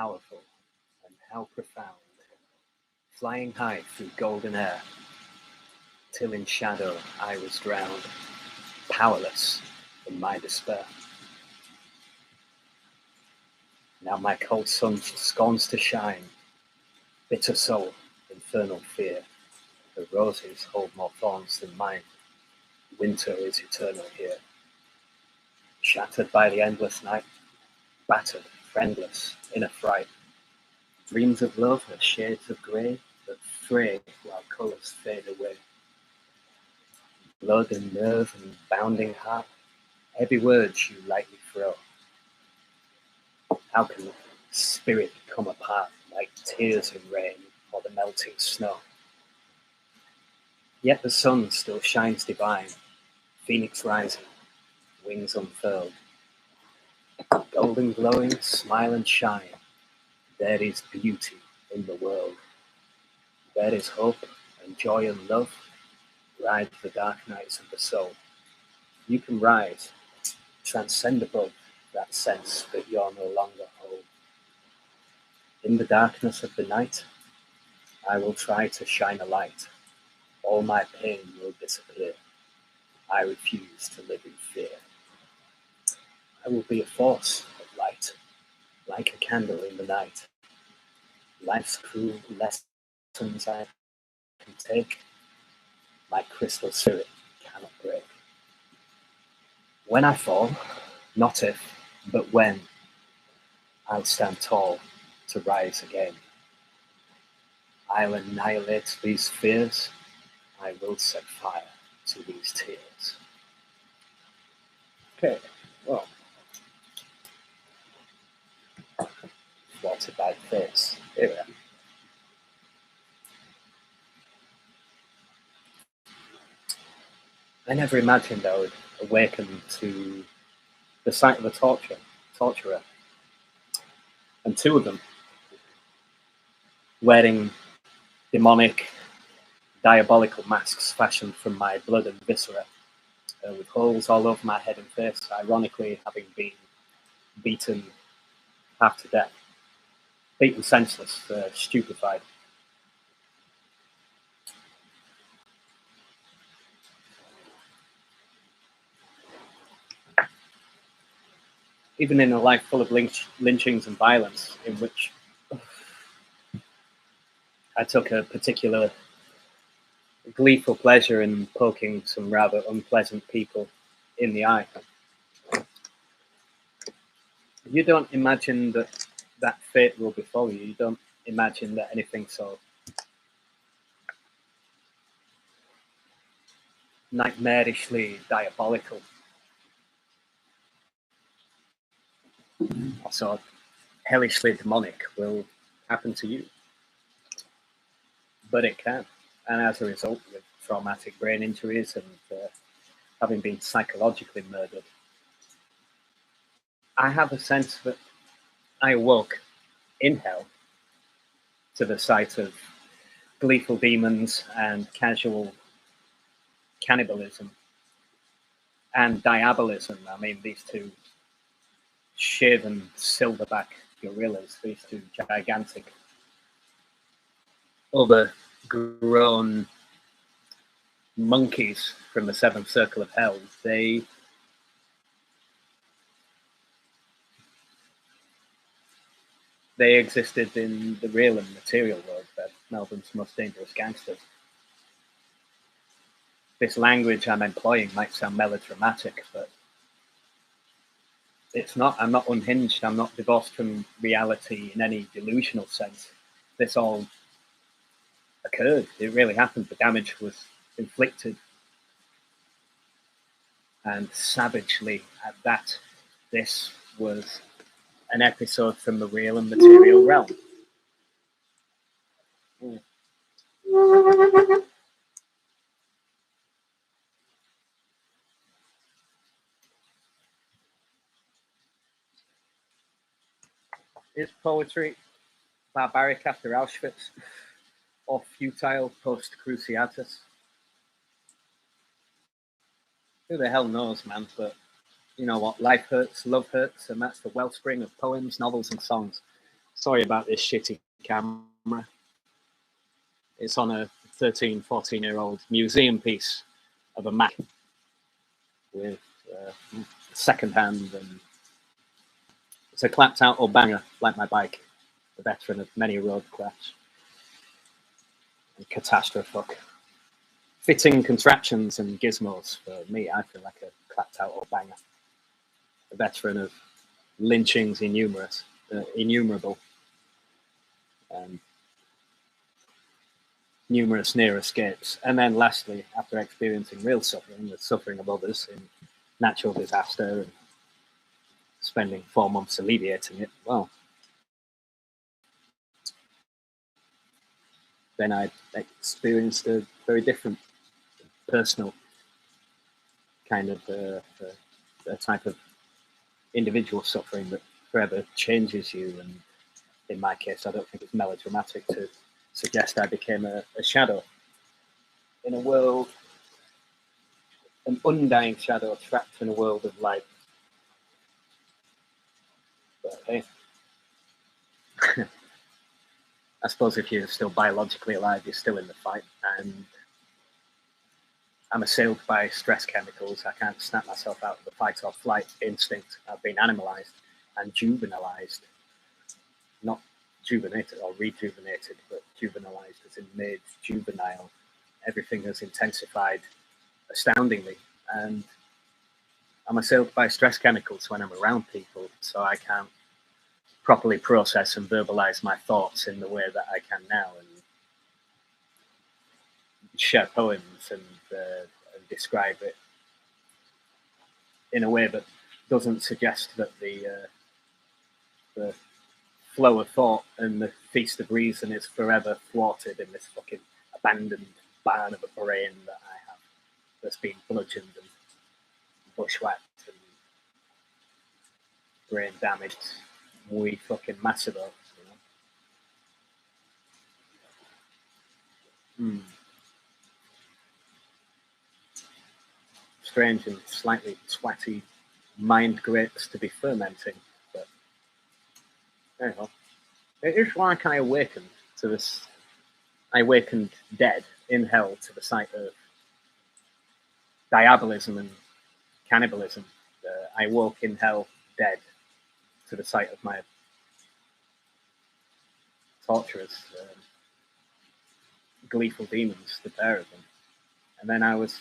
powerful and how profound, flying high through golden air, till in shadow I was drowned, powerless in my despair. Now my cold sun scorns to shine, bitter soul, infernal fear. The roses hold more thorns than mine. Winter is eternal here. Shattered by the endless night, battered, friendless, in affright. Dreams of love are shades of grey that fray while colours fade away. Blood and nerve and bounding heart, heavy words you lightly throw. How can spirit come apart like tears in rain or the melting snow? Yet the sun still shines divine, phoenix rising, wings unfurled. Golden glowing, smile and shine, there is beauty in the world. There is hope and joy and love, ride the dark nights of the soul. You can rise, transcend above that sense that you're no longer whole. In the darkness of the night, I will try to shine a light. All my pain will disappear. I refuse to live in fear. I will be a force of light, like a candle in the night. Life's cruel lessons I can take, my crystal spirit cannot break. When I fall, not if, but when, I'll stand tall to rise again. I'll annihilate these fears, I will set fire to these tears. Okay, well, thwarted by fates. Here we are. I never imagined I would awaken to the sight of a torturer, and two of them wearing demonic, diabolical masks fashioned from my blood and viscera, with holes all over my head and face, ironically having been beaten half to death, beaten senseless, stupefied. Even in a life full of lynchings and violence, in which I took a particular gleeful pleasure in poking some rather unpleasant people in the eye. You don't imagine that fate will befall you. You don't imagine that anything so nightmarishly diabolical or so hellishly demonic will happen to you. But it can. And as a result, with traumatic brain injuries and having been psychologically murdered, I have a sense that I awoke in hell to the sight of gleeful demons and casual cannibalism and diabolism. I mean, these two shaven silverback gorillas, these two gigantic, overgrown monkeys from the seventh circle of hell, they existed in the real and material world. They're Melbourne's most dangerous gangsters. This language I'm employing might sound melodramatic, but it's not. I'm not unhinged. I'm not divorced from reality in any delusional sense. This all occurred. It really happened. The damage was inflicted, and savagely at that. This was an episode from the real and material realm. Is poetry barbaric after Auschwitz or futile post-Cruciatus? Who the hell knows, man? But you know what? Life hurts, love hurts, and that's the wellspring of poems, novels, and songs. Sorry about this shitty camera. It's on a 13, 14-year-old museum piece of a Mac with second hand, and it's a clapped out old banger like my bike, a veteran of many road crash and catastrophe. Fitting contraptions and gizmos for me, I feel like a clapped out old banger, a veteran of lynchings innumerable, and numerous near escapes. And then lastly, after experiencing real suffering, the suffering of others in natural disaster and spending 4 months alleviating it, well, then I experienced a very different personal kind of a type of individual suffering that forever changes you. And in my case, I don't think it's melodramatic to suggest I became a shadow in a world, an undying shadow trapped in a world of light. But hey, I suppose if you're still biologically alive, you're still in the fight. And I'm assailed by stress chemicals. I can't snap myself out of the fight or flight instinct. I've been animalized and juvenilized. Not juvenated or rejuvenated, but juvenilized as in made juvenile. Everything has intensified astoundingly. And I'm assailed by stress chemicals when I'm around people, so I can't properly process and verbalize my thoughts in the way that I can now, and share poems and describe it in a way that doesn't suggest that the flow of thought and the feast of reason is forever thwarted in this fucking abandoned barn of a brain that I have, that's been bludgeoned and bushwhacked and brain damaged muy fucking massive, you know. Strange and slightly twatty mind grapes to be fermenting, but anyhow, it is like I awakened to this. I awakened dead in hell to the sight of diabolism and cannibalism. I woke in hell dead to the sight of my torturers, gleeful demons, the pair of them. And then I was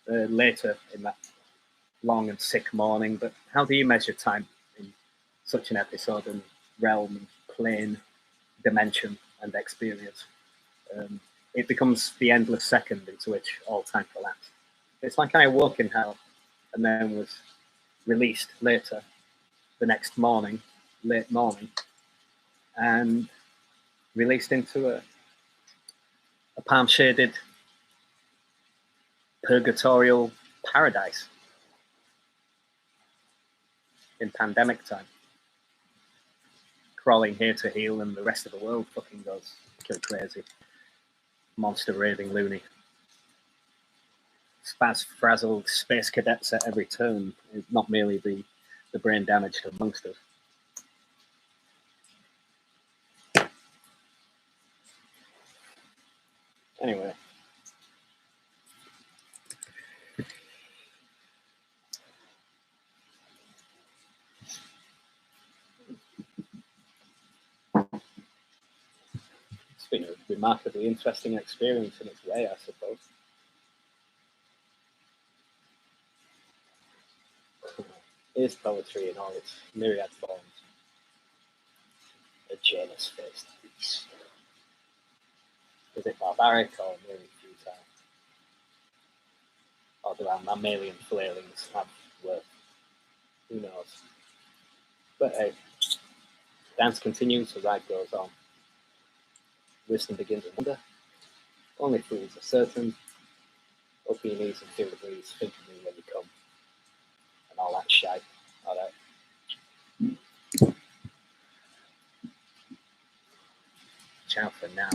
later in that long and sick morning. But how do you measure time in such an episode and realm and plane, dimension and experience? It becomes the endless second into which all time collapsed. It's like I awoke in hell and then was released later, the next morning, late morning, and released into a palm-shaded purgatorial paradise in pandemic time. Crawling here to heal, and the rest of the world fucking goes crazy. Monster raving loony. Spaz-frazzled space cadets at every turn, not merely the brain damaged amongst us. Anyway. It's been a remarkably interesting experience in its way, I suppose. Is poetry in all its myriad forms a Janus-faced beast? Is it barbaric or merely futile? Or do our mammalian flailings have worth? Who knows? But hey, dance continues, the ride goes on. Wisdom begins with wonder. Only fools are certain. Up your knees and feel the breeze. Think of me when you come. And all that shite. Alright. Ciao for now.